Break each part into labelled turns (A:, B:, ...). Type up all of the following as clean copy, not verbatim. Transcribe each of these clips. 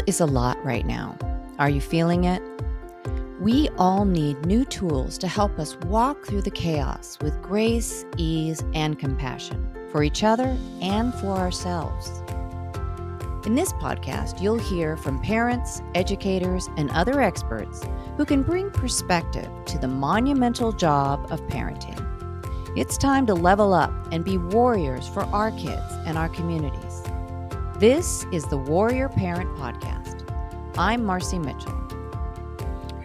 A: is a lot right now. Are you feeling it? We all need new tools to help us walk through the chaos with grace, ease, and compassion for each other and for ourselves. In this podcast, you'll hear from parents, educators, and other experts who can bring perspective to the monumental job of parenting. It's time to level up and be warriors for our kids and our communities. This is the Warrior Parent Podcast. I'm Marci Mitchell.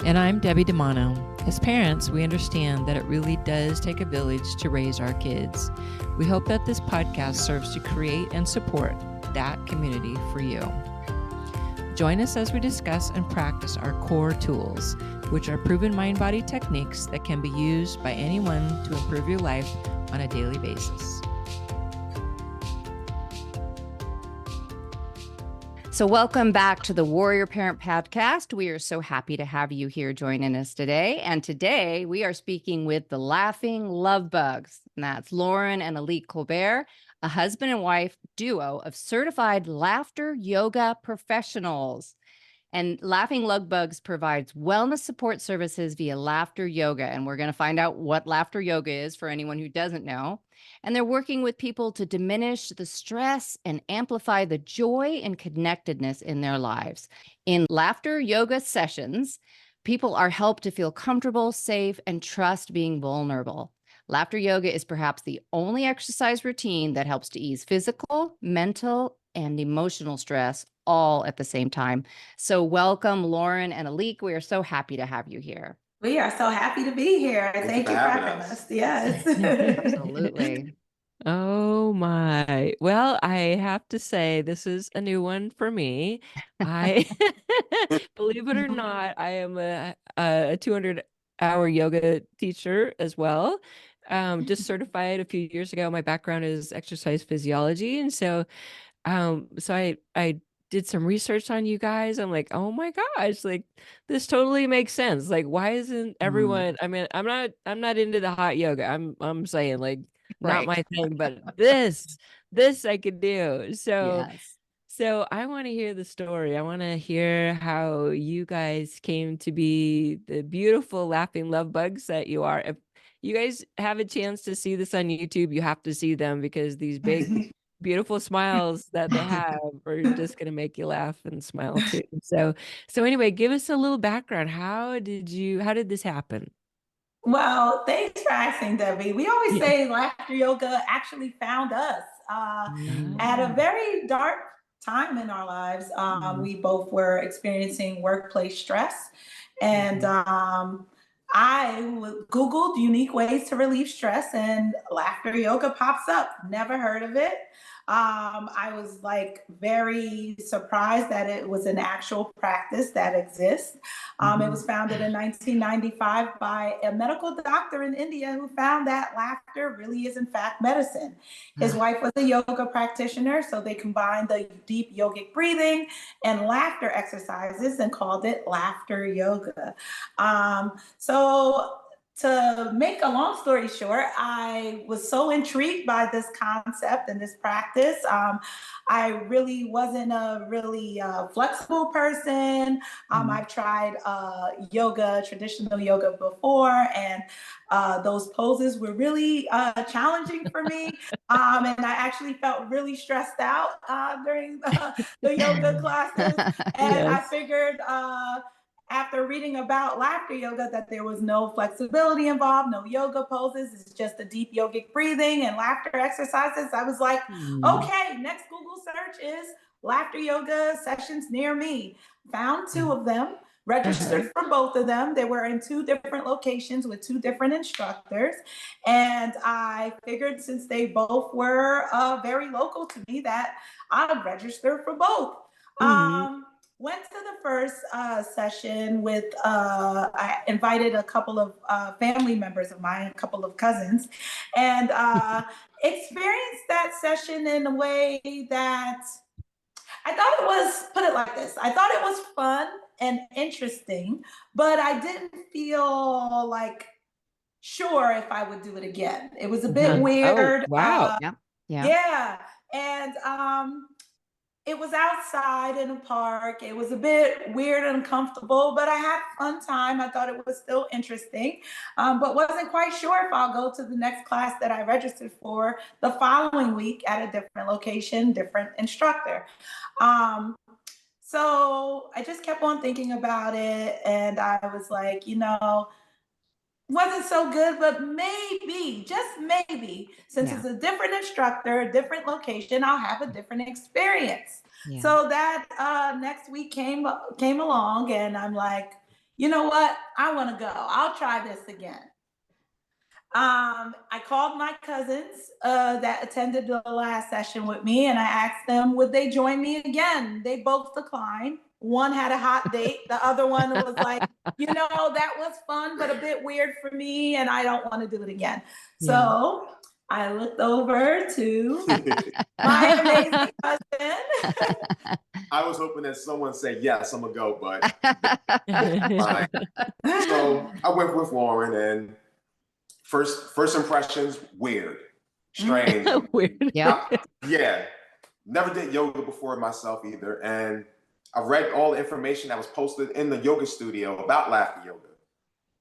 B: And I'm Debbie DeMano. As parents, we understand that it really does take a village to raise our kids. We hope that this podcast serves to create and support that community for you. Join us as we discuss and practice our core tools, which are proven mind-body techniques that can be used by anyone to improve your life on a daily basis.
A: So welcome back to the Warrior Parent Podcast. We are so happy to have you here joining us today. And today we are speaking with the Laughing Lovebugs. And that's Lauren and Alik Colbert, a husband and wife duo of certified laughter yoga professionals. And Laughing Lovebugs provides wellness support services via laughter yoga. And we're going to find out what laughter yoga is for anyone who doesn't know. And they're working with people to diminish the stress and amplify the joy and connectedness in their lives. In laughter yoga sessions, people are helped to feel comfortable, safe, and trust being vulnerable. Laughter yoga is perhaps the only exercise routine that helps to ease physical, mental, and emotional stress all at the same time. So welcome, Lauren and Alik. We are so happy to have you here.
C: We are so happy to be here. Thank you for having us. Yes.
A: Absolutely.
B: Oh my. Well, I have to say, this is a new one for me. I, believe it or not, I am a 200-hour yoga teacher as well. Just certified a few years ago. My background is exercise physiology. And so I did some research on you guys. I'm like, oh my gosh, like this totally makes sense. Like, why isn't everyone, I mean, I'm not into the hot yoga. I'm saying like not my thing, but this I could do. So
A: Yes.
B: so I want to hear the story. I want to hear how you guys came to be the beautiful laughing love bugs that you are. If you guys have a chance to see this on YouTube, you have to see them because these big beautiful smiles that they have are just going to make you laugh and smile too. So anyway, give us a little background. How did this happen?
C: Well, thanks for asking, Debbie. We always say laughter yoga actually found us at a very dark time in our lives. We both were experiencing workplace stress, and I Googled unique ways to relieve stress, and laughter yoga pops up. Never heard of it. I was like very surprised that it was an actual practice that exists. It was founded in 1995 by a medical doctor in India who found that laughter really is in fact medicine. His wife was a yoga practitioner, so they combined the deep yogic breathing and laughter exercises and called it laughter yoga. So to make a long story short, I was so intrigued by this concept and this practice. I really wasn't a really flexible person. I've tried traditional yoga before, and those poses were really challenging for me. And I actually felt really stressed out during the yoga classes. And I figured, after reading about laughter yoga, that there was no flexibility involved, no yoga poses. It's just the deep yogic breathing and laughter exercises. I was like, okay, next Google search is laughter yoga sessions near me. Found 2 of them, registered for both of them. They were in 2 different locations with 2 different instructors. And I figured since they both were very local to me that I'd register for both. Went to the first session with, I invited a couple of family members of mine, a couple of cousins, and experienced that session in a way that I thought it was, put it like this, I thought it was fun and interesting, but I didn't feel like sure if I would do it again. It was a bit weird.
B: Oh, wow.
C: Yeah. And it was outside in a park. It was a bit weird and uncomfortable, but I had a fun time. I thought it was still interesting, but wasn't quite sure if I'll go to the next class that I registered for the following week at a different location, different instructor. So I just kept on thinking about it, and I was like, wasn't so good, but maybe, just maybe, since it's a different instructor, a different location, I'll have a different experience. Yeah. So that next week came along, and I'm like, you know what? I want to go. I'll try this again. I called my cousins that attended the last session with me, and I asked them, would they join me again? They both declined. One had a hot date. The other one was like, that was fun, but a bit weird for me, and I don't want to do it again. Yeah. So I looked over to my amazing husband.
D: I was hoping that someone said, yes, I'm gonna go, but fine. So I went with Lauren, and first impressions, weird, strange.
B: Weird.
D: Yeah. Never did yoga before myself either. And I read all the information that was posted in the yoga studio about laughter yoga.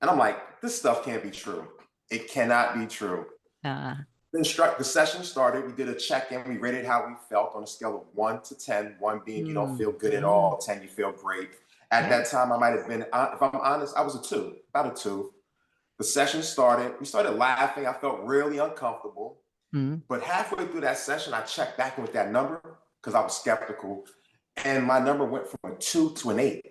D: And I'm like, this stuff can't be true. It cannot be true. The session started. We did a check-in. We rated how we felt on a scale of 1 to 10, 1 being you don't feel good at all, 10 you feel great. At that time, I might have been, if I'm honest, I was a 2, about a 2. The session started. We started laughing. I felt really uncomfortable. But halfway through that session, I checked back with that number because I was skeptical. And my number went from a 2 to an 8.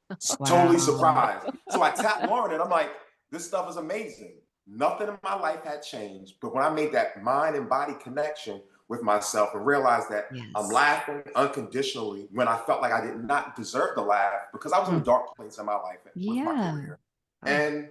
D: Wow. Totally surprised. So I tapped Lauren, and I'm like, this stuff is amazing. Nothing in my life had changed. But when I made that mind and body connection with myself and realized that I'm laughing unconditionally when I felt like I did not deserve to laugh because I was in a dark place in my life with my career. And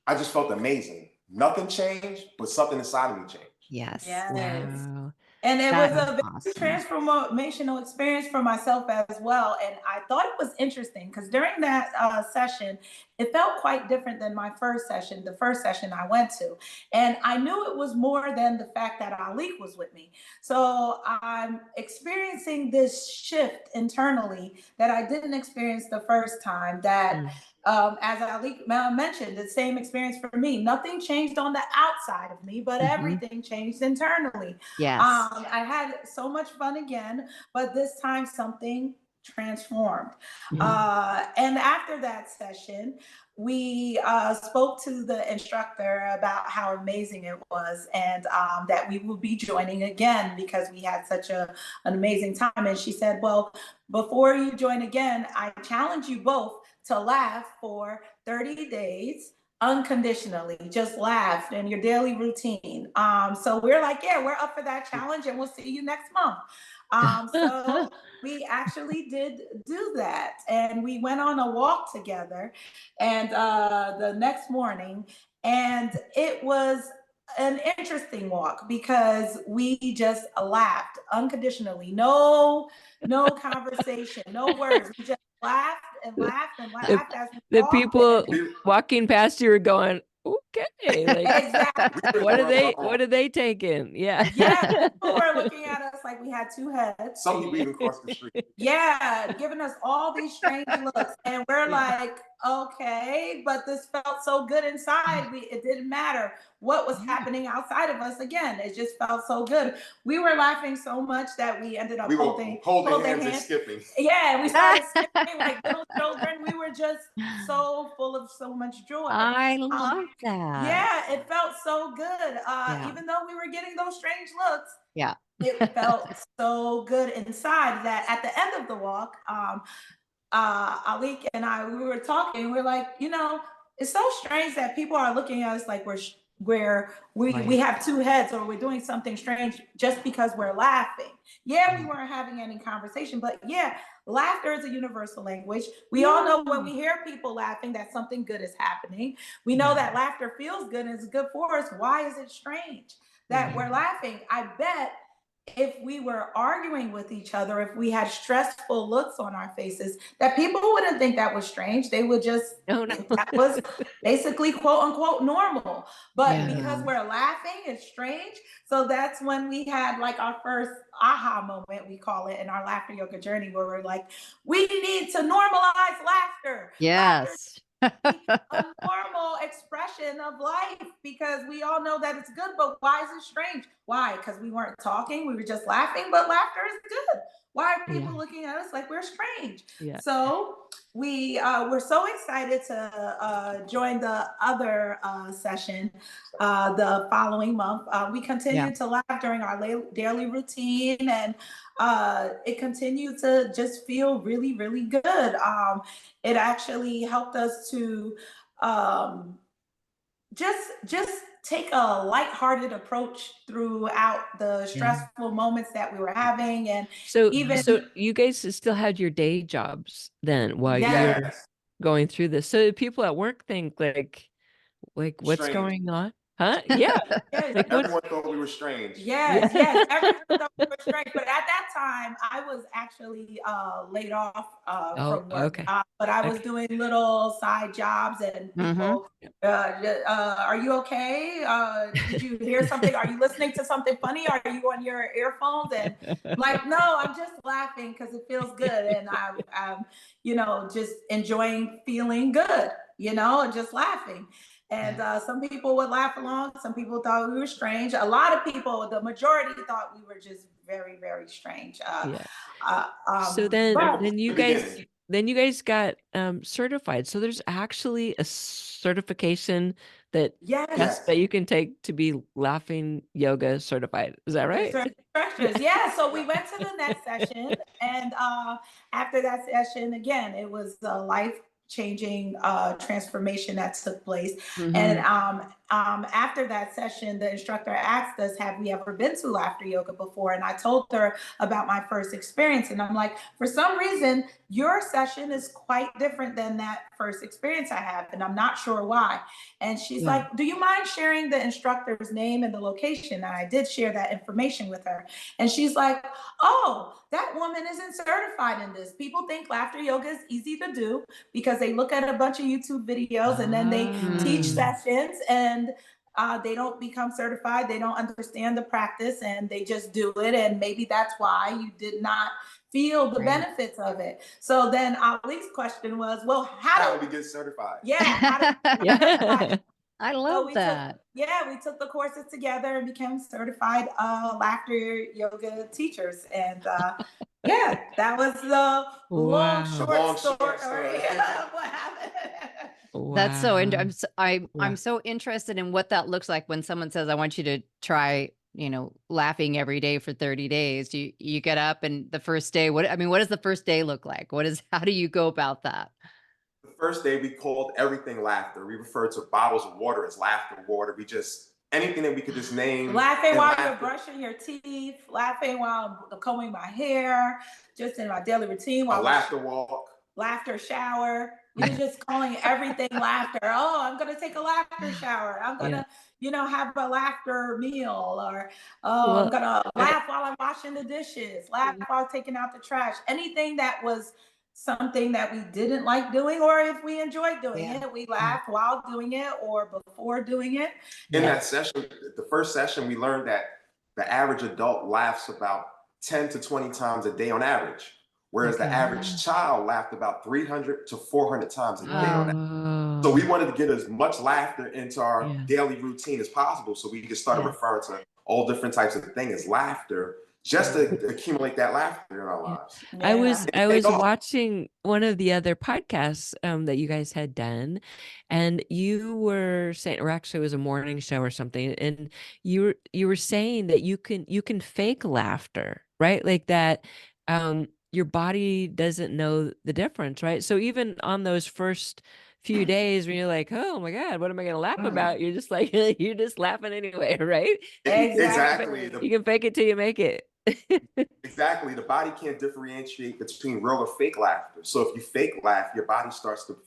D: I just felt amazing. Nothing changed, but something inside of me changed.
A: Yes.
C: Wow. And it was a very transformational experience for myself as well. And I thought it was interesting because during that session, it felt quite different than my first session, the first session I went to. And I knew it was more than the fact that Alik was with me. So I'm experiencing this shift internally that I didn't experience the first time, that as Alik mentioned, the same experience for me. Nothing changed on the outside of me, but everything changed internally.
A: Yes.
C: I had so much fun again, but this time something transformed. And after that session, we spoke to the instructor about how amazing it was, and that we would be joining again because we had such an amazing time. And she said, well, before you join again, I challenge you both to laugh for 30 days unconditionally. Just laugh in your daily routine. So we're like, yeah, we're up for that challenge, and we'll see you next month. So we actually did do that, and we went on a walk together, and the next morning, and it was an interesting walk because we just laughed unconditionally. No conversation, no words. We just laughed and laughed and laughed as we
B: the
C: walked.
B: People walking past you were going, okay, like,
C: exactly.
B: what are they taking? Yeah,
C: people were looking at us like we had 2 heads.
D: Some people even crossed the street.
C: Yeah, giving us all these strange looks, and we're like, okay, but this felt so good inside. It didn't matter what was happening outside of us. Again, it just felt so good. We were laughing so much that we ended up holding hands and skipping. Yeah, we started skipping like little children. We were just so full of so much joy.
A: I love that.
C: Yeah, it felt so good. Even though we were getting those strange looks.
A: Yeah.
C: It felt so good inside that at the end of the walk, Alik and I, we were talking. We're like, it's so strange that people are looking at us like we have 2 heads, or we're doing something strange just because we're laughing. Yeah, we weren't having any conversation, but laughter is a universal language. We all know when we hear people laughing that something good is happening. We know that laughter feels good and is good for us. Why is it strange that we're laughing? I bet if we were arguing with each other, if we had stressful looks on our faces, that people wouldn't think that was strange. They would just think that was basically quote unquote normal. But because we're laughing, it's strange. So that's when we had like our first aha moment, we call it, in our laughter yoga journey, where we're like, we need to normalize laughter.
A: Yes.
C: A normal expression of life, because we all know that it's good, but why is it strange? Why? Because we weren't talking, we were just laughing, but laughter is good. Why are people looking at us like we're strange? So we're so excited to join the other session the following month. We continue to laugh during our daily routine, and it continued to just feel really, really good. It actually helped us to just take a lighthearted approach throughout the stressful moments that we were having. And
B: so
C: even
B: you guys still had your day jobs then while you're going through this. So people at work think like what's
D: strange.
B: Going on? Huh? Yeah.
D: Like, everyone thought we were strange.
C: Yes, everyone thought we were strange. But at that time, I was actually laid off from work. But I was doing little side jobs, and people, are you okay? Did you hear something? Are you listening to something funny? Are you on your earphones? And I'm like, no, I'm just laughing because it feels good. And I'm, just enjoying feeling good, just laughing. And some people would laugh along. Some people thought we were strange. A lot of people, the majority, thought we were just very, very strange.
B: So then you guys got certified. So there's actually a certification that that you can take to be Laughing Yoga certified. Is that right?
C: Yeah. So we went to the next session, and after that session, again, it was a life-changing transformation that took place. And after that session, the instructor asked us, have we ever been to laughter yoga before? And I told her about my first experience. And I'm like, for some reason, your session is quite different than that first experience I had. And I'm not sure why. And she's like, do you mind sharing the instructor's name and the location? And I did share that information with her. And she's like, oh, that woman isn't certified in this. People think laughter yoga is easy to do because they look at a bunch of YouTube videos and then they teach sessions, and they don't become certified. They don't understand the practice, and they just do it. And maybe that's why you did not feel the benefits of it. So then Alik's question was, well, how do we get certified?
A: I love that.
C: We took the courses together and became certified laughter yoga teachers. And that was the long, short story of what happened.
A: That's so I'm so interested in what that looks like when someone says, I want you to try, laughing every day for 30 days. You get up, and the first day, what does the first day look like? How do you go about that?
D: The first day we called everything laughter. We referred to bottles of water as laughter water. We just, anything that we could just name.
C: Laughing while you're brushing your teeth, laughing while I'm combing my hair, just in my daily routine.
D: A laughter walk.
C: Laughter shower. We were just calling everything laughter. Oh, I'm going to take a laughter shower. I'm going to, have a laughter meal, or, I'm going to laugh while I'm washing the dishes, laugh while taking out the trash. Anything that was something that we didn't like doing, or if we enjoyed doing it, we laughed while doing it or before doing it.
D: In that session, the first session, we learned that the average adult laughs about 10 to 20 times a day on average. Whereas the average child laughed about 300 to 400 times a day on average. So we wanted to get as much laughter into our daily routine as possible. So we just started referring to all different types of things as laughter, just to accumulate that laughter in our lives.
B: I was watching one of the other podcasts that you guys had done, and you were saying, or actually it was a morning show or something, and you were saying that you can fake laughter, right? Like that your body doesn't know the difference, right? So even on those first few days when you're like, oh my God, what am I going to laugh about? You're just like, you're just laughing anyway, right?
D: Exactly.
B: You can fake it till you make it.
D: Exactly. The body can't differentiate between real or fake laughter. So if you fake laugh, your body starts to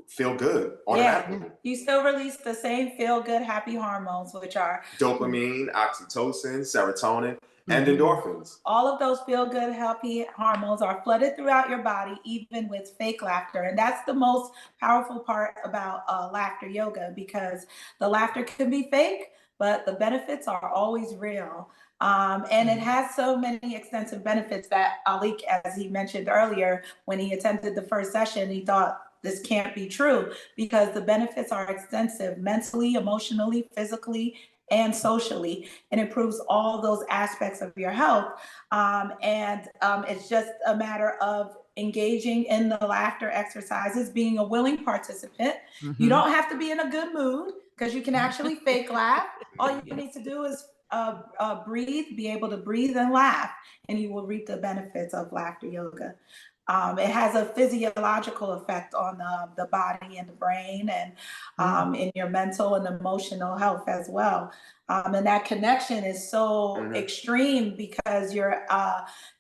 D: feel good automatically.
C: You still release the same feel good, happy hormones, which are
D: dopamine, oxytocin, serotonin. and endorphins.
C: All of those feel good, happy hormones are flooded throughout your body, even with fake laughter. And that's the most powerful part about laughter yoga, because the laughter can be fake, but the benefits are always real. And it has so many extensive benefits that Alik, as he mentioned earlier, when he attended the first session, he thought this can't be true, because the benefits are extensive mentally, emotionally, physically, and socially. It improves all those aspects of your health. It's just a matter of engaging in the laughter exercises, being a willing participant. You don't have to be in a good mood, because you can actually fake laugh. All you need to do is breathe, be able to breathe and laugh, and you will reap the benefits of laughter yoga. It has a physiological effect on the body and the brain, and in your mental and emotional health as well. And that connection is so extreme, because you're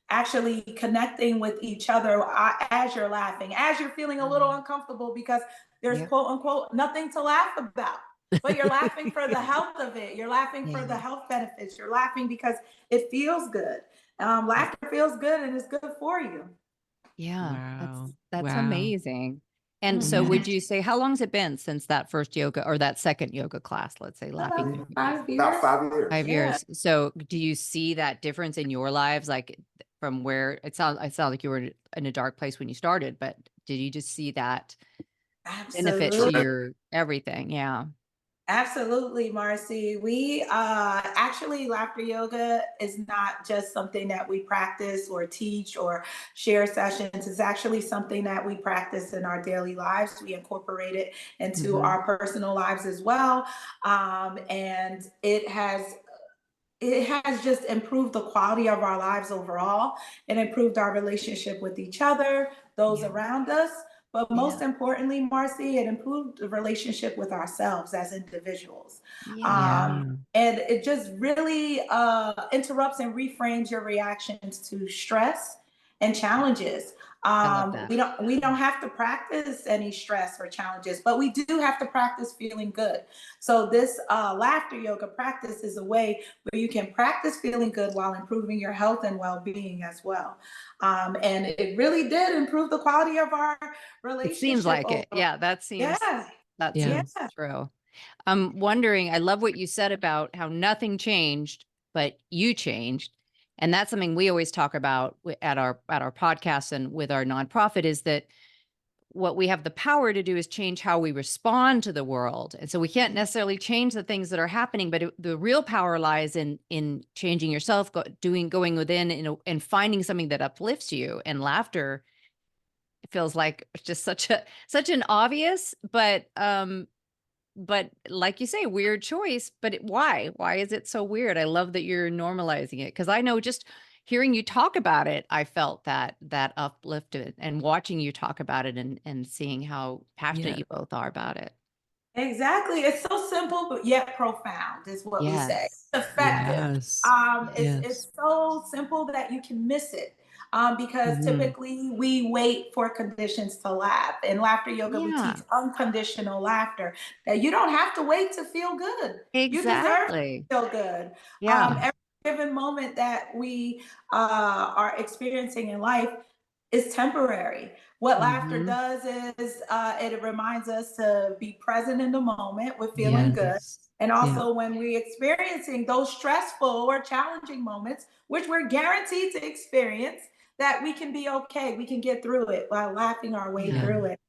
C: actually connecting with each other as you're laughing, as you're feeling a little uncomfortable because there's quote unquote nothing to laugh about. But you're laughing for the health of it. You're laughing for the health benefits. You're laughing because it feels good. Laughter feels good and it's good for you.
A: Yeah,
B: Wow.
A: that's
B: Wow.
A: amazing. And so would you say, how long has it been since that first yoga or that second yoga class, let's say laughing yoga?
C: 5 years.
D: About 5 years.
A: 5 years. So do you see that difference in your lives? Like from where it sounds like you were in a dark place when you started, but did you just see that benefit to your everything? Yeah.
C: Absolutely, Marci. We actually, laughter yoga is not just something that we practice or teach or share sessions. It's actually something that we practice in our daily lives. We incorporate it into our personal lives as well. And it has just improved the quality of our lives overall. It improved our relationship with each other, those around us. But most importantly, Marci, it improved the relationship with ourselves as individuals. And it just really interrupts and reframes your reactions to stress and challenges. We don't have to practice any stress or challenges, but we do have to practice feeling good. So this laughter yoga practice is a way where you can practice feeling good while improving your health and well-being as well. And it really did improve the quality of our relationship.
A: It seems like it. Yeah, that seems true. I'm wondering, I love what you said about how nothing changed, but you changed. And that's something we always talk about at our podcast and with our nonprofit, is that what we have the power to do is change how we respond to the world. And so we can't necessarily change the things that are happening, but the real power lies in changing yourself, going within and finding something that uplifts you. And laughter, it feels like just such an obvious, but like you say, weird choice. But why is it so weird? I love that you're normalizing it, because I know just hearing you talk about it, I felt that uplifted, and watching you talk about it and seeing how passionate you both are about it.
C: Exactly. It's so simple, but yet profound is what we say. Effective. It's so simple that you can miss it. Because typically we wait for conditions to laugh. In laughter yoga, we teach unconditional laughter, that you don't have to wait to feel good. You deserve to feel good. Every given moment that we are experiencing in life is temporary. What laughter does is it reminds us to be present in the moment. We're feeling good. And also when we're experiencing those stressful or challenging moments, which we're guaranteed to experience, that we can be okay. We can get through it while laughing our way through it.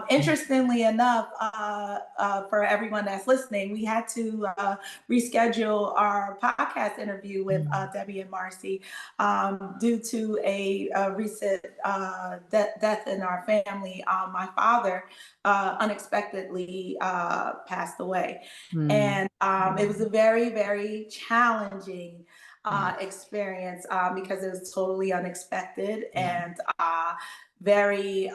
C: Interestingly enough, for everyone that's listening, we had to reschedule our podcast interview with Debbie and Marci due to a recent death in our family. My father unexpectedly passed away. And it was a very, very challenging experience because it was totally unexpected and very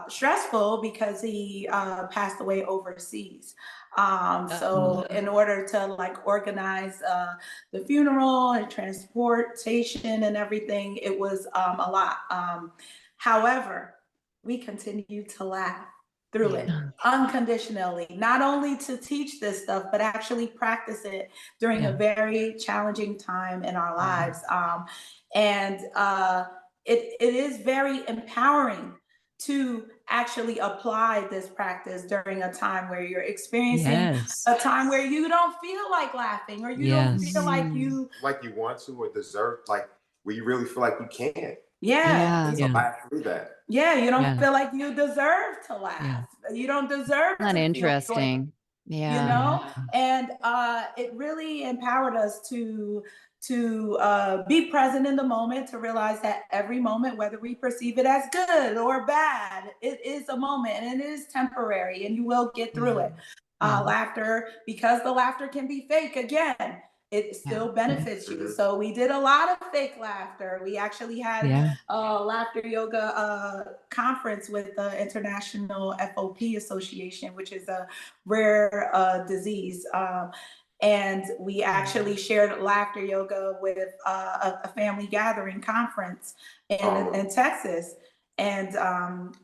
C: stressful, because he passed away overseas. So in order to organize the funeral and transportation and everything, it was a lot. However, we continued to laugh. through it unconditionally, not only to teach this stuff, but actually practice it during a very challenging time in our lives. It is very empowering to actually apply this practice during a time where you're experiencing a time where you don't feel like laughing, or you don't feel like you
D: want to or deserve, like where you really feel like you can't. Laugh through that.
C: You don't feel like you deserve to laugh. You don't deserve to
A: interesting.
C: You know, and it really empowered us to be present in the moment, to realize that every moment, whether we perceive it as good or bad, it is a moment and it is temporary, and you will get through it. Laughter, because the laughter can be fake, again, it still benefits you. So we did a lot of fake laughter. We actually had a laughter yoga conference with the International FOP Association, which is a rare disease. And we actually shared laughter yoga with a family gathering conference in Texas. And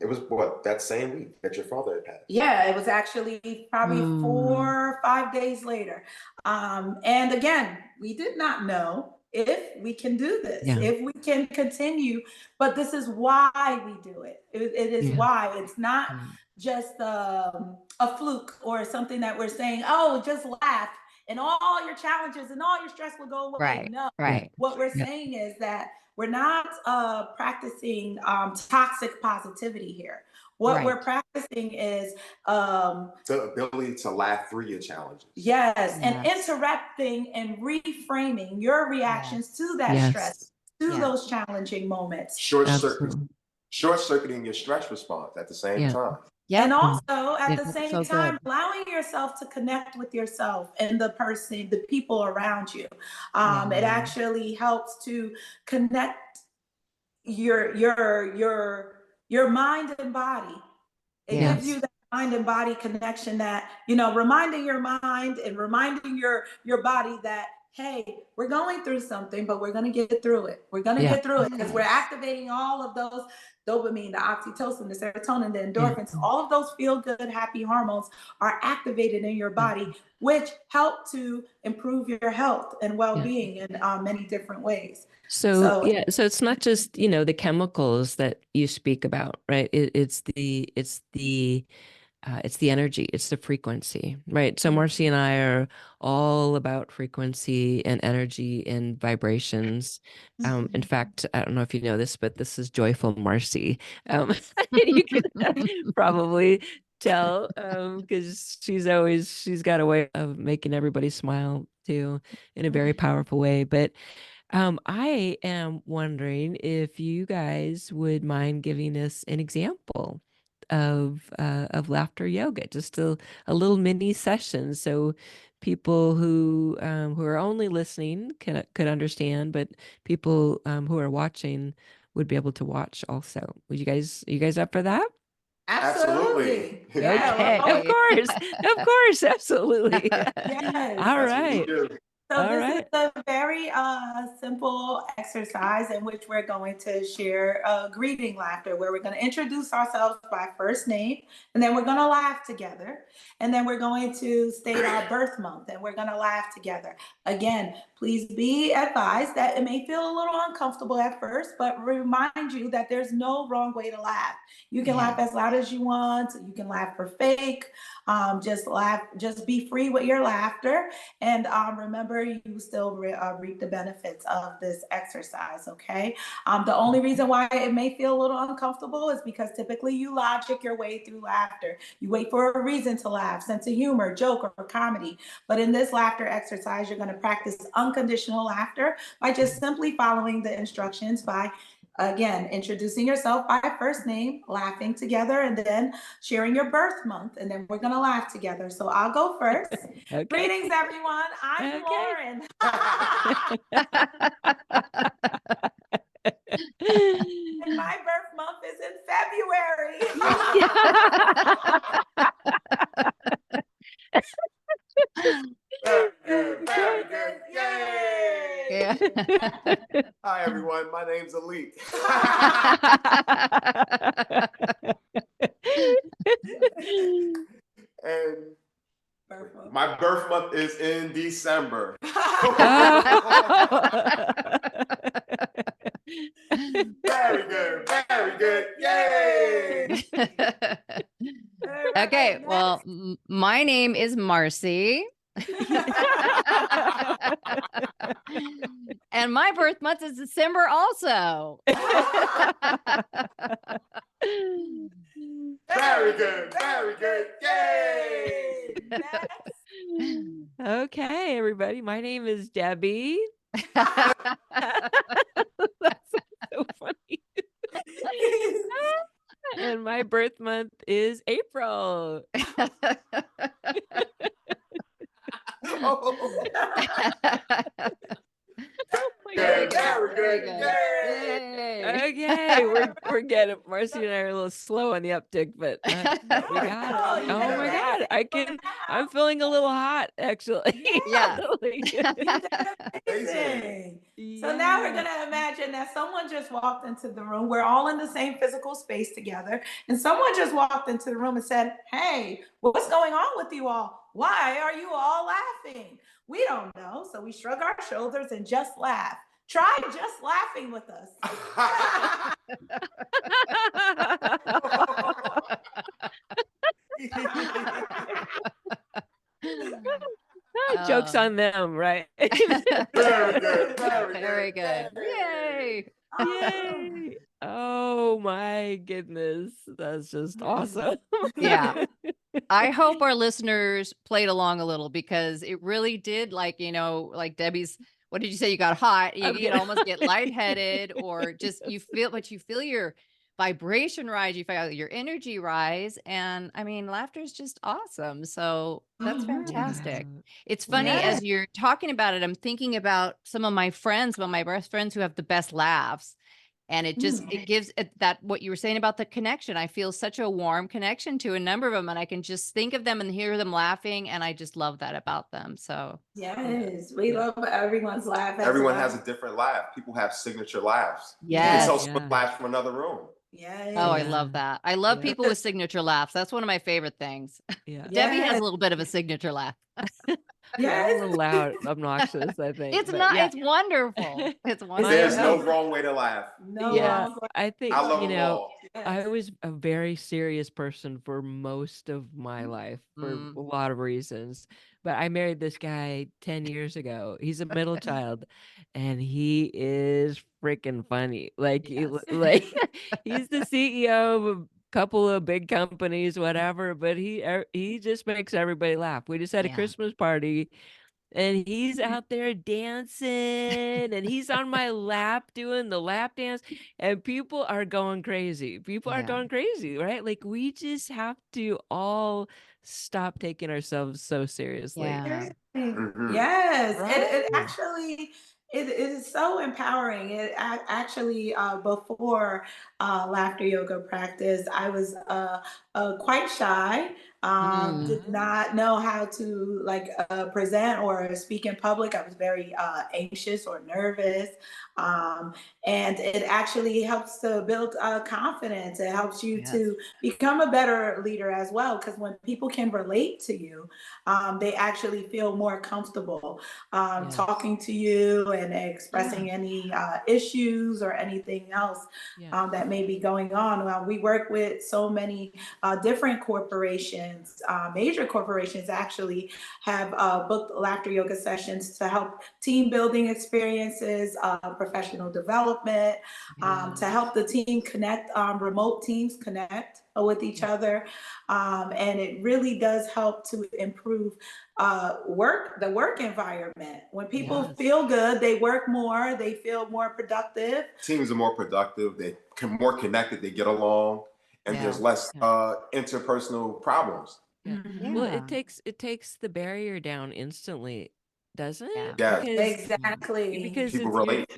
D: it was that same week that your father had passed.
C: Yeah, it was actually probably 4 or 5 days later. And again, we did not know if we can do this, if we can continue, but this is why we do it. It is why. It's not just a fluke or something that we're saying, oh, just laugh and all your challenges and all your stress will go away. No, what we're saying is that we're not practicing toxic positivity here. What we're practicing is
D: the ability to laugh through your challenges.
C: And interrupting and reframing your reactions to that stress, to those challenging moments.
D: Short-circuiting your stress response at the same time.
C: And also at the same time, allowing yourself to connect with yourself and the person, the people around you. It actually helps to connect your mind and body. It gives you that mind and body connection, that, you know, reminding your mind and reminding your body that, hey, we're going through something, but we're going to get through it. We're going to get through it, because we're activating all of those dopamine, the oxytocin, the serotonin, the endorphins, all of those feel-good, happy hormones are activated in your body, which help to improve your health and well-being in many different ways.
B: So it's not just, you know, the chemicals that you speak about, right? It's the energy, it's the frequency, right? So Marci and I are all about frequency and energy and vibrations. In fact, I don't know if you know this, but this is joyful Marci. You can probably tell, because she's got a way of making everybody smile too, in a very powerful way. But I am wondering if you guys would mind giving us an example of laughter yoga, just a little mini session, so people who are only listening could understand, but people who are watching would be able to watch also. Are you guys up for that?
C: Absolutely.
B: Okay. Of course, absolutely. All right.
C: So this is a very simple exercise in which we're going to share greeting laughter, where we're going to introduce ourselves by first name, and then we're going to laugh together. And then we're going to state our birth month, and we're going to laugh together. Again, please be advised that it may feel a little uncomfortable at first, but remind you that there's no wrong way to laugh. You can laugh as loud as you want. You can laugh for fake. Just laugh, just be free with your laughter. And remember, you still reap the benefits of this exercise, okay? The only reason why it may feel a little uncomfortable is because typically you logic your way through laughter. You wait for a reason to laugh, sense of humor, joke, or comedy. But in this laughter exercise, you're going to practice unconditional laughter by just simply following the instructions by, again, introducing yourself by first name, laughing together, and then sharing your birth month, and then we're gonna laugh together. So I'll go first. Greetings, everyone. I'm Lauren. And my birth month is in February. Very good. Yay!
D: Hi, everyone. My name's Alik. And
C: Birth
D: my birth month is in December. Very good. Very good. Yay!
A: Okay, well, my name is Marci. And my birth month is December also.
D: Very good. Very good. Yay!
B: Okay, everybody. My name is Debbie. That's so funny. And my birth month is April.
A: Very good.
D: Very
A: Very
D: good.
A: good.
D: Yay!
A: Yay.
B: Okay, we're getting Marci and I are a little slow on the uptick, but we got it.
C: you
B: Oh
C: did
B: my
C: amazing.
B: God, I'm feeling a little hot actually.
A: Yeah.
C: Amazing. So now we're going to imagine that someone just walked into the room. We're all in the same physical space together. And someone just walked into the room and said, hey, what's going on with you all? Why are you all laughing? We don't know. So we shrug our shoulders and just laugh. Try just laughing with us.
B: Joke's on them, right?
D: Very good.
A: Very good. Yay.
B: Yay. Oh my goodness. That's just awesome.
A: Yeah. I hope our listeners played along a little because it really did, like, like Debbie's, what did you say? You got hot. You almost get lightheaded or just you feel your vibration rise, you feel your energy rise. And I mean, laughter is just awesome. So that's fantastic. It's funny as you're talking about it, I'm thinking about some of my best friends who have the best laughs. And it just, it gives it that what you were saying about the connection. I feel such a warm connection to a number of them and I can just think of them and hear them laughing. And I just love that about them. So
C: yes, we love everyone's laugh.
D: Everyone has a different laugh. People have signature laughs.
A: Yes.
D: You can tell someone laughs from another room.
C: Yes.
A: Oh, I love that. I love people with signature laughs. That's one of my favorite things.
B: Yeah.
A: Debbie has a little bit of a signature laugh.
B: Yeah, a little loud, obnoxious, I think.
A: It's not, it's wonderful. It's wonderful.
D: There's no wrong way to laugh.
B: Yeah, I think,
D: I love them all.
B: I was a very serious person for most of my life for a lot of reasons. But I married this guy 10 years ago. He's a middle child and he is freaking funny. Like, he's the CEO of a couple of big companies, whatever, but he just makes everybody laugh. We just had a Christmas party and he's out there dancing and he's on my lap doing the lap dance and people are going crazy. People are going crazy, right? Like we just have to all stop taking ourselves so seriously.
A: Yeah.
C: Yes.
B: Right?
C: It actually, it is so empowering. It actually, before laughter yoga practice, I was quite shy. Did not know how to present or speak in public. I was very anxious or nervous. And it actually helps to build confidence. It helps you to become a better leader as well. Because when people can relate to you, they actually feel more comfortable talking to you and expressing any issues or anything else that may be going on. We work with so many different corporations. Major corporations actually have booked laughter yoga sessions to help team building experiences, professional development, to help the team connect, remote teams connect with each other. And it really does help to improve the work environment. When people feel good, they work more, they feel more productive.
D: Teams are more productive, they more connected, they get along, and there's less interpersonal problems.
B: Well, it takes the barrier down instantly, doesn't it?
D: Yeah.
C: Exactly.
B: Because
D: people relate.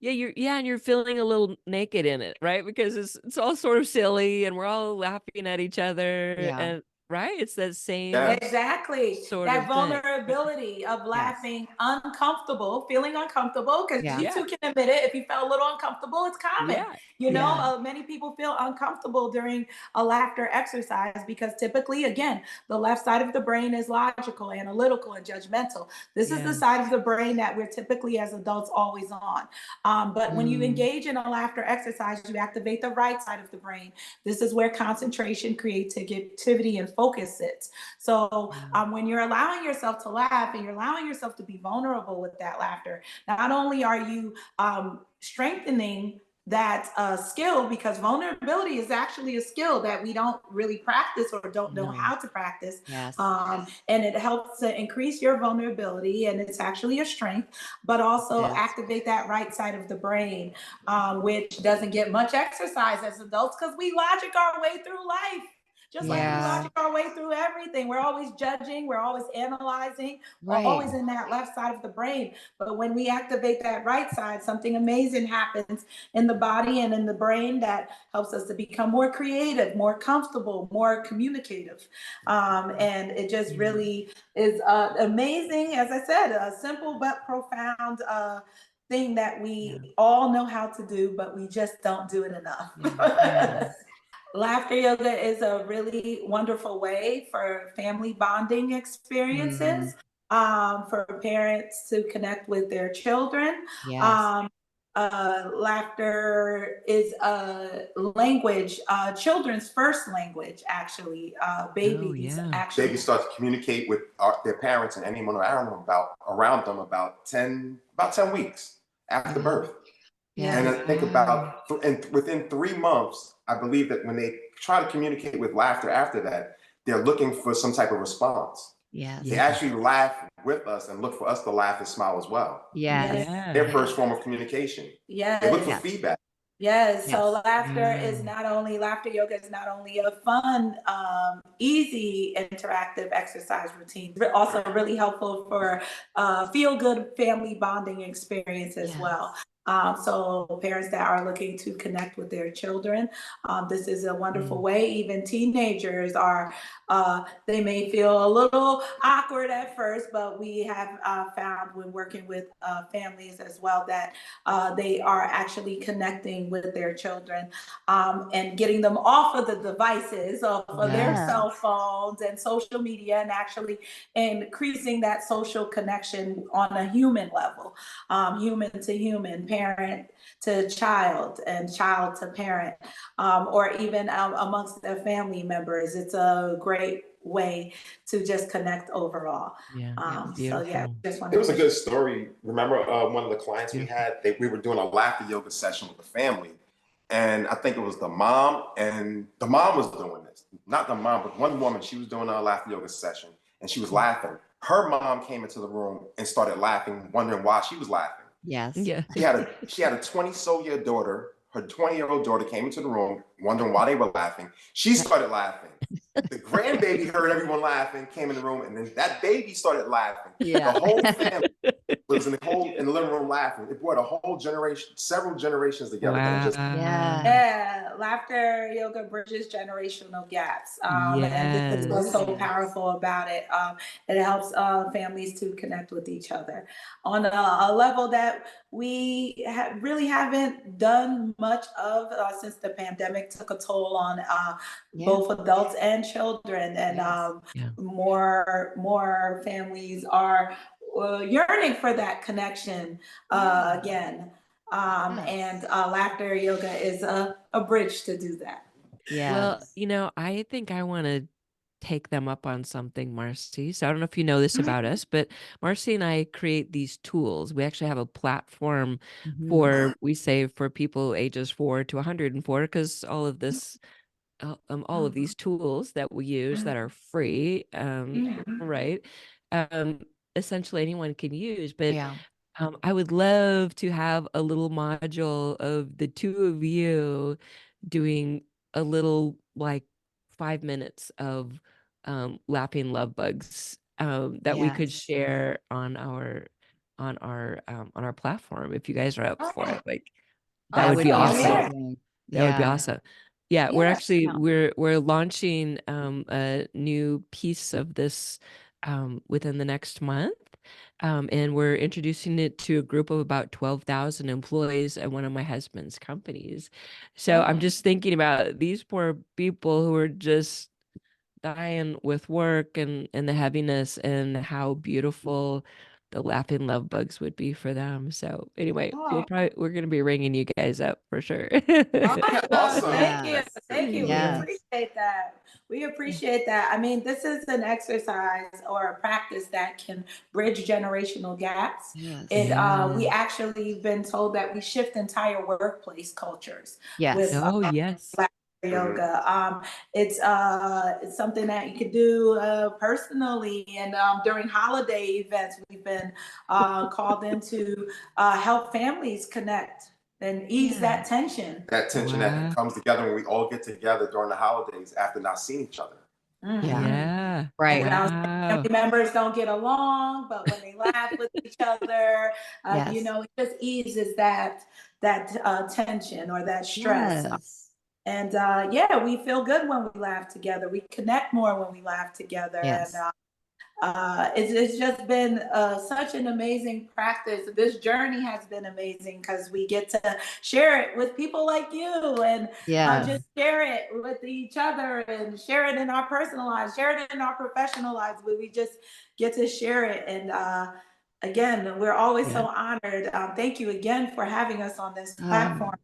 B: And you're feeling a little naked in it, right? Because it's all sort of silly and we're all laughing at each other and right? It's that same
D: Yes.
C: Exactly.
B: sort
C: That
B: of thing.
C: vulnerability of laughing uncomfortable, feeling uncomfortable, because
A: Yeah.
C: you too can admit it. If you felt a little uncomfortable, it's common.
B: Yeah.
C: You know,
A: Yeah.
C: many people feel uncomfortable during a laughter exercise because typically, again, the left side of the brain is logical, analytical, and judgmental. This is the
B: Yeah.
C: side of the brain that we're typically as adults always on. But when you engage in a laughter exercise, you activate the right side of the brain. This is where concentration, creativity, and focus sits. So when you're allowing yourself to laugh and you're allowing yourself to be vulnerable with that laughter, not only are you strengthening that skill, because vulnerability is actually a skill that we don't really practice or don't know how to practice.
A: Yes.
C: And it helps to increase your vulnerability, and it's actually a strength, but also activate that right side of the brain, which doesn't get much exercise as adults because we logic our way through life. Just like we logic our way through everything. We're always judging, we're always analyzing, always in that left side of the brain. But when we activate that right side, something amazing happens in the body and in the brain that helps us to become more creative, more comfortable, more communicative. And it just really is amazing. As I said, a simple but profound thing that we all know how to do, but we just don't do it enough. Laughter yoga is a really wonderful way for family bonding experiences, for parents to connect with their children. Laughter is a language, children's first language, actually. Babies actually.
D: Babies start to communicate with their parents and anyone around them about 10 weeks after birth. And I think about, and within 3 months, I believe that when they try to communicate with laughter after that, they're looking for some type of response. They actually laugh with us and look for us to laugh and smile as well. Their first form of communication. They look for feedback.
C: So laughter yoga is not only a fun, easy, interactive exercise routine, but also really helpful for feel good family bonding experience as well. So parents that are looking to connect with their children, this is a wonderful way. Even teenagers are, they may feel a little awkward at first, but we have found when working with families as well that they are actually connecting with their children and getting them off of the devices, off of their cell phones and social media, and actually increasing that social connection on a human level, human to human, parent to child, and child to parent, or even amongst their family members. It's a great way to just connect overall. Just
D: there was a good story. Remember one of the clients we had, we were doing a laughter yoga session with the family. And I think it was the mom, and the mom was doing this. Not the mom, but one woman, she was doing a laughter yoga session and she was laughing. Her mom came into the room and started laughing, wondering why she was laughing. She had a 20-so-year daughter. Her 20-year-old daughter came into the room, wondering why they were laughing. She started laughing. The grandbaby heard everyone laughing, came in the room, and then that baby started laughing. The whole family was in the living room laughing. It brought a whole generation, several generations together.
C: Laughter yoga bridges generational gaps. And this is what's so powerful about it. It helps families to connect with each other on a level that we really haven't done much of since the pandemic took a toll on both adults and children. And more families are yearning for that connection again. And laughter yoga is a bridge to do that.
B: Well, I think I want to take them up on something, Marci. So I don't know if you know this about us, but Marci and I create these tools. We actually have a platform for people ages 4 to 104, because all of this, all of these tools that we use that are free, right? Essentially anyone can use, but I would love to have a little module of the two of you doing a little, like, 5 minutes of Laughing Lovebugs that we could share on our platform if you guys are up for it. Like, that would be awesome. That would be awesome. Yeah, we're
C: Yeah.
B: actually
A: Yeah.
B: we're launching a new piece of this within the next month. And we're introducing it to a group of about 12,000 employees at one of my husband's companies. So I'm just thinking about these poor people who are just dying with work and the heaviness, and how beautiful the Laughing Lovebugs would be for them. So anyway,
C: Oh,
B: we're gonna be ringing you guys up for sure.
C: awesome. Thank you.
A: Yes.
C: Thank you. We
A: Yes.
C: appreciate that. We appreciate that. I mean, this is an exercise or a practice that can bridge generational gaps.
A: Yes.
C: We actually been told that we shift entire workplace cultures with
A: Yes.
B: Oh, yes.
C: laughter yoga. It's something that you could do personally, and during holiday events, we've been called in to help families connect and ease that tension.
D: That tension
B: Wow.
D: that comes together when we all get together during the holidays after not seeing each other.
B: Yeah.
A: Right.
C: Sometimes
B: Wow.
C: family members don't get along, but when they laugh with each other,
A: Yes.
C: it just eases that tension or that stress.
A: Yes.
C: And we feel good when we laugh together. We connect more when we laugh together.
A: Yes.
C: And it's just been such an amazing practice. This journey has been amazing because we get to share it with people like you, and
A: Yes.
C: just share it with each other, and share it in our personal lives, share it in our professional lives, where we just get to share it. And again, we're always so honored. Thank you again for having us on this platform.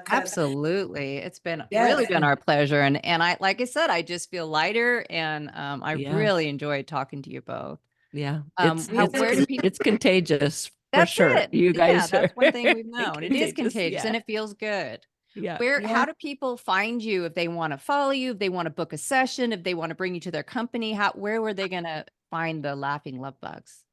A: Absolutely. It's been
C: Yes.
A: really been our pleasure. And I, like I said, I just feel lighter, and I
B: Yeah.
A: really enjoyed talking to you both.
B: Yeah.
A: Where do people?
B: It's contagious for
A: That's
B: sure.
A: it.
B: You guys
A: That's
B: are
A: one thing we've known. It is contagious
B: Yeah.
A: and it feels good.
B: Yeah.
A: How do people find you if they want to follow you, if they want to book a session, if they want to bring you to their company? Where were they going to find the Laughing Love Bugs?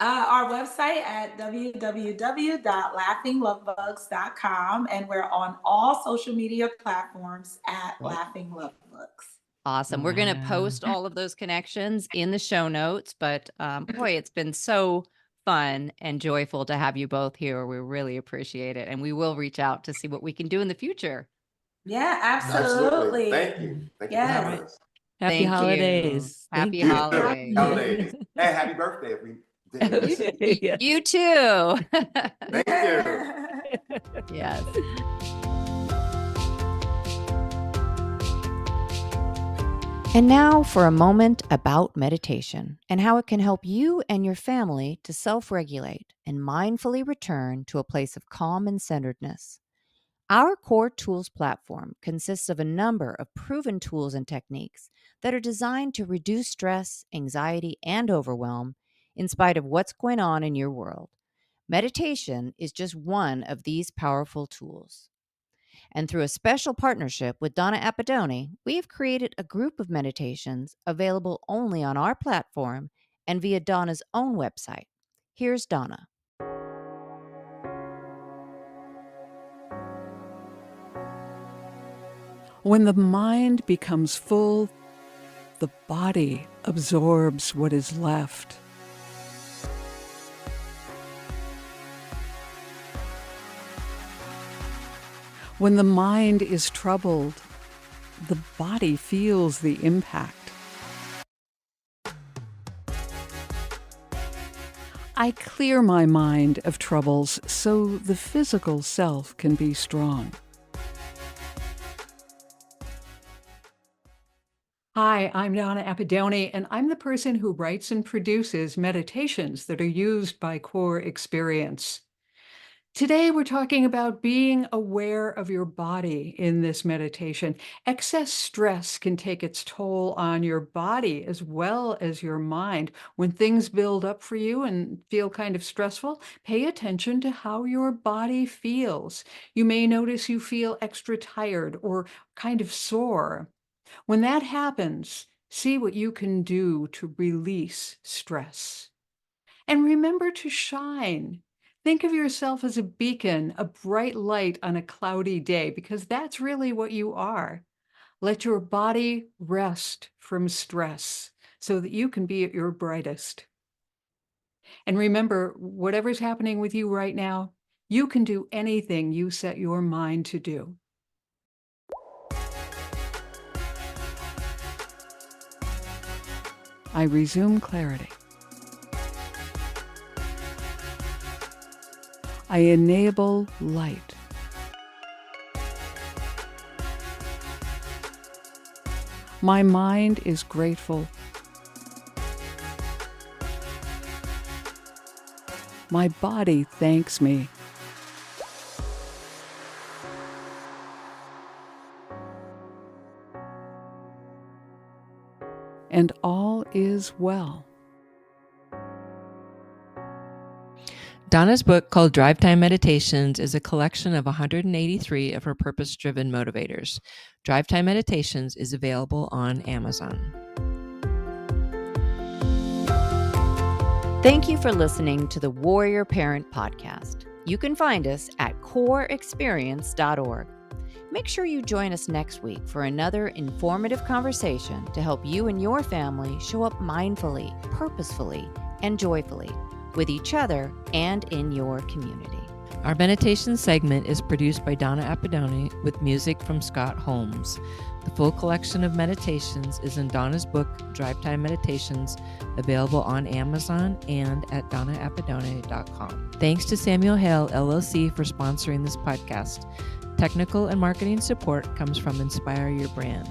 C: Our website at www.laughinglovebugs.com, and we're on all social media platforms at Laughing Lovebugs.
A: Awesome. We're going to
B: Wow.
A: post all of those connections in the show notes, but boy, it's been so fun and joyful to have you both here. We really appreciate it, and we will reach out to see what we can do in the future.
C: Yeah, absolutely.
D: Thank you. Thank you for
C: Yes.
D: having us.
B: Happy
A: Thank you.
B: holidays.
A: Happy
B: Thank you.
A: holidays.
D: Holidays. And happy birthday if we didn't listen.
B: Yes.
A: You too.
D: Thank you.
A: Yes. And now for a moment about meditation and how it can help you and your family to self-regulate and mindfully return to a place of calm and centeredness. Our Core Tools platform consists of a number of proven tools and techniques that are designed to reduce stress, anxiety, and overwhelm in spite of what's going on in your world. Meditation is just one of these powerful tools. And through a special partnership with Donna Appadoni, we have created a group of meditations available only on our platform and via Donna's own website. Here's Donna.
E: When the mind becomes full, the body absorbs what is left. When the mind is troubled, the body feels the impact. I clear my mind of troubles so the physical self can be strong. Hi, I'm Donna Appadoni, and I'm the person who writes and produces meditations that are used by Core Experience. Today, we're talking about being aware of your body in this meditation. Excess stress can take its toll on your body as well as your mind. When things build up for you and feel kind of stressful, pay attention to how your body feels. You may notice you feel extra tired or kind of sore. When that happens, see what you can do to release stress. And remember to shine. Think of yourself as a beacon, a bright light on a cloudy day, because that's really what you are. Let your body rest from stress so that you can be at your brightest. And remember, whatever's happening with you right now, you can do anything you set your mind to do. I resume clarity. I enable light. My mind is grateful. My body thanks me. And all is well.
B: Donna's book, called Drive Time Meditations, is a collection of 183 of her purpose-driven motivators. Drive Time Meditations is available on Amazon.
A: Thank you for listening to the Warrior Parent Podcast. You can find us at coreexperience.org. Make sure you join us next week for another informative conversation to help you and your family show up mindfully, purposefully, and joyfully with each other and in your community.
B: Our meditation segment is produced by Donna Appadoni with music from Scott Holmes. The full collection of meditations is in Donna's book, Drive Time Meditations, available on Amazon and at donnaappadoni.com. Thanks to Samuel Hale, LLC, for sponsoring this podcast. Technical and marketing support comes from Inspire Your Brand.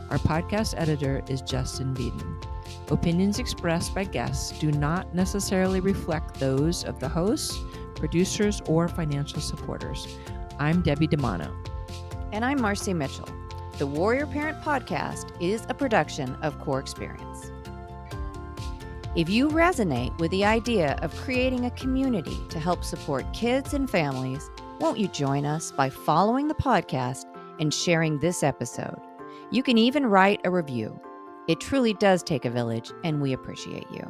B: Our podcast editor is Justin Beeden. Opinions expressed by guests do not necessarily reflect those of the hosts, producers, or financial supporters. I'm Debbie DeMano.
A: And I'm Marci Mitchell. The Warrior Parent Podcast is a production of Core Experience. If you resonate with the idea of creating a community to help support kids and families, won't you join us by following the podcast and sharing this episode? You can even write a review. It truly does take a village, and we appreciate you.